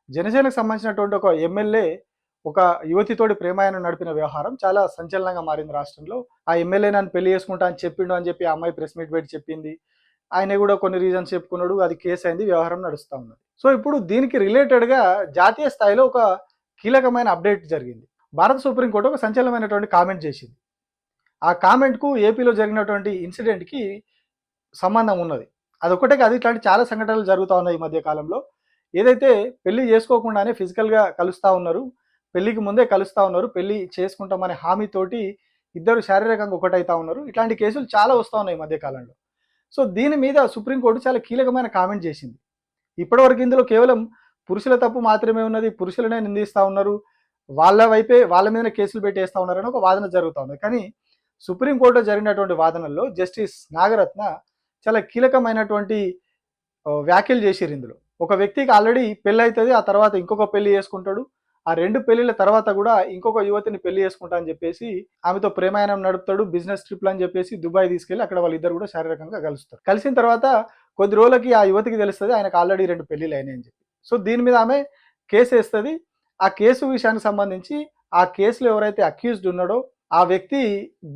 జనసేనకు సంబంధించినటువంటి ఒక ఎమ్మెల్యే ఒక యువతితోటి ప్రేమాయణం నడిపిన వ్యవహారం చాలా సంచలనంగా మారింది రాష్ట్రంలో. ఆ ఎమ్మెల్యే నన్ను పెళ్లి చేసుకుంటా అని చెప్పిండు అని చెప్పి ఆ అమ్మాయి ప్రెస్ మీట్ పెట్టి చెప్పింది. ఆయన కూడా కొన్ని రీజన్స్ చెప్పుకున్నాడు. అది కేసు అయింది. వ్యవహారం నడుస్తా ఉన్నది. సో ఇప్పుడు దీనికి రిలేటెడ్‌గా జాతీయ స్థాయిలో ఒక కీలకమైన అప్డేట్ జరిగింది. భారత సుప్రీం కోర్ట్ ఒక సంచలనమైనటువంటి కామెంట్ చేసింది. ఆ కామెంట్‌కు ఏపీలో జరిగినటువంటి ఇన్సిడెంట్‌కి సంబంధం ఉన్నది. అదొక్కటే కాదు, ఇట్లాంటి చాలా సంఘటనలు జరుగుతా ఉన్నాయి ఈ మధ్య కాలంలో. ఏదైతే పెళ్లి చేసుకోకుండానే ఫిజికల్‌గా కలుస్తా ఉన్నారు. పెళ్ళికి ముందే కలుస్తా ఉన్నారు. పెళ్లి చేసుకుంటామనే హామీతోటి ఇద్దరు శారీరకంగా ఒకటైతా ఉన్నారు. ఇట్లాంటి కేసులు చాలా వస్తా ఉన్నాయి ఈ మధ్య కాలంలో. సో దీని మీద సుప్రీం కోర్ట్ చాలా కీలకమైన కామెంట్ చేసింది. ఇప్పటివరకు ఇందులో కేవలం పురుషుల తప్పు మాత్రమే ఉన్నది. పురుషులనే నిందిస్తా ఉన్నారు. వాళ్ళ వైపే వాళ్ళ మీదనే కేసులు పెట్టేస్తా ఉన్నారని ఒక వాదన జరుగుతా ఉంది. కానీ సుప్రీం కోర్టులో జరిగినటువంటి వాదనల్లో జస్టిస్ నాగరత్న చాలా కీలకమైనటువంటి వ్యాఖ్యలు చేసిర్రు ఇందులో. ఒక వ్యక్తికి ఆల్రెడీ పెళ్ళైతది. ఆ తర్వాత ఇంకొక పెళ్లి చేసుకుంటాడు. ఆ 2 పెళ్ళిళ్ళ తర్వాత కూడా ఇంకొక యువతిని పెళ్లి చేసుకుంటా అని చెప్పేసి ఆమెతో ప్రేమాయణం నడుపుతాడు. బిజినెస్ ట్రిప్‌లు అని చెప్పేసి దుబాయ్ తీసుకెళ్ళి అక్కడ వాళ్ళిద్దరు కూడా శారీరకంగా కలుస్తారు. కలిసిన తర్వాత కొద్ది రోజులకి ఆ యువతికి తెలుస్తది ఆయనకు ఆల్రెడీ 2 పెళ్ళిళ్ళు అయినాయి అని చెప్పి. సో దీని మీద ఆమె కేసేస్తది. ఆ కేసు విషయానికి సంబంధించి ఆ కేసులో ఎవరైతే అక్యూజ్డ్ ఉన్నాడో ఆ వ్యక్తి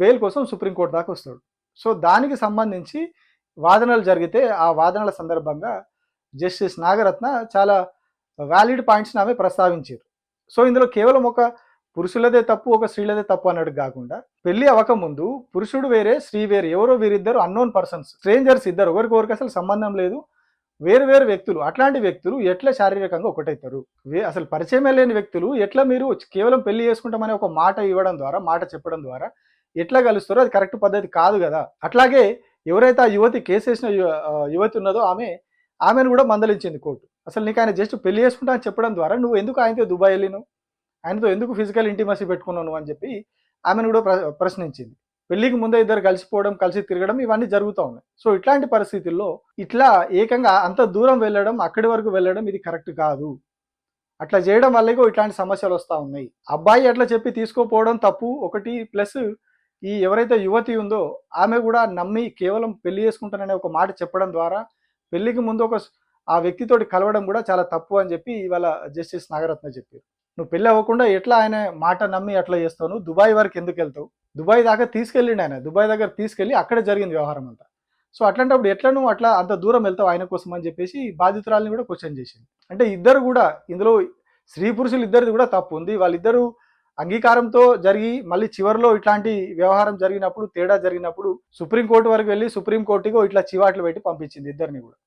బెయిల్ కోసం సుప్రీం కోర్ట్ దాకా వస్తాడు. సో దానికి సంబంధించి వాదనలు జరిగితే ఆ వాదనల సందర్భంగా జస్టిస్ నాగరత్న చాలా వాలిడ్ పాయింట్స్‌ని ఆమె ప్రస్తావించారు. సో ఇందులో కేవలం ఒక పురుషులదే తప్పు, ఒక స్త్రీలదే తప్పు అన్నట్టు కాకుండా పెళ్లి అవ్వకముందు పురుషుడు వేరే, స్త్రీ వేరే, ఎవరో వీరిద్దరు అన్నోన్ పర్సన్స్, స్ట్రేంజర్స్ ఇద్దరు, ఒకరికొకరికి అసలు సంబంధం లేదు. వేరు వేరు వ్యక్తులు. అట్లాంటి వ్యక్తులు ఎట్లా శారీరకంగా ఒకటైతారు? అసలు పరిచయమే లేని వ్యక్తులు ఎట్లా మీరు కేవలం పెళ్లి చేసుకుంటామని ఒక మాట ఇవ్వడం ద్వారా, మాట చెప్పడం ద్వారా ఎట్లా కలుస్తారో అది కరెక్ట్ పద్ధతి కాదు కదా. అట్లాగే ఎవరైతే ఆ యువతి కేసేసిన యువతి ఉన్నదో ఆమెను కూడా మందలించింది కోర్టు. అసలు నీకు ఆయన జస్ట్ పెళ్లి చేసుకుంటా అని చెప్పడం ద్వారా నువ్వు ఎందుకు ఆయనతో దుబాయ్ వెళ్ళినావు? ఆయనతో ఎందుకు ఫిజికల్ ఇంటిమసీ పెట్టుకున్నావు నువ్వు అని చెప్పి ఆమెను కూడా ప్రశ్నించింది. పెళ్లికి ముందే ఇద్దరు కలిసిపోవడం, కలిసి తిరగడం ఇవన్నీ జరుగుతూ ఉన్నాయి. సో ఇట్లాంటి పరిస్థితుల్లో ఇట్లా ఏకంగా అంత దూరం వెళ్ళడం, అక్కడి వరకు వెళ్ళడం ఇది కరెక్ట్ కాదు. అట్లా చేయడం వల్లే ఇట్లాంటి సమస్యలు వస్తూ ఉన్నాయి. అబ్బాయి అట్లా చెప్పి తీసుకోపోవడం తప్పు ఒకటి, ప్లస్ ఈ ఎవరైతే యువతి ఉందో ఆమె కూడా నమ్మి కేవలం పెళ్లి చేసుకుంటాననే ఒక మాట చెప్పడం ద్వారా పెళ్లికి ముందు ఆ వ్యక్తితోటి కలవడం కూడా చాలా తప్పు అని చెప్పి ఇవాళ జస్టిస్ నాగరత్న చెప్పారు. నువ్వు పెళ్లి అవ్వకుండా ఎట్లా ఆయన మాట నమ్మి అట్లా చేస్తావు? నువ్వు దుబాయ్ వరకు ఎందుకు వెళ్తావు? దుబాయ్ దాకా తీసుకెళ్ళిండు ఆయన. దుబాయ్ దగ్గర తీసుకెళ్ళి అక్కడ జరిగింది వ్యవహారం అంతా. సో అట్లాంటప్పుడు ఎట్లా నువ్వు అట్లా అంత దూరం వెళ్తావు ఆయన కోసం అని చెప్పేసి బాధితురాలని కూడా క్వశ్చన్ చేసింది. అంటే ఇద్దరు కూడా ఇందులో స్త్రీ పురుషులు ఇద్దరిది కూడా తప్పు ఉంది. వాళ్ళిద్దరూ అంగీకారంతో జరిగి మళ్ళీ చివరిలో ఇట్లాంటి వ్యవహారం జరిగినప్పుడు, తేడా జరిగినప్పుడు సుప్రీంకోర్టు వరకు వెళ్ళి సుప్రీంకోర్టుకి ఇట్లా చివాట్లు పెట్టి పంపించింది ఇద్దరిని కూడా.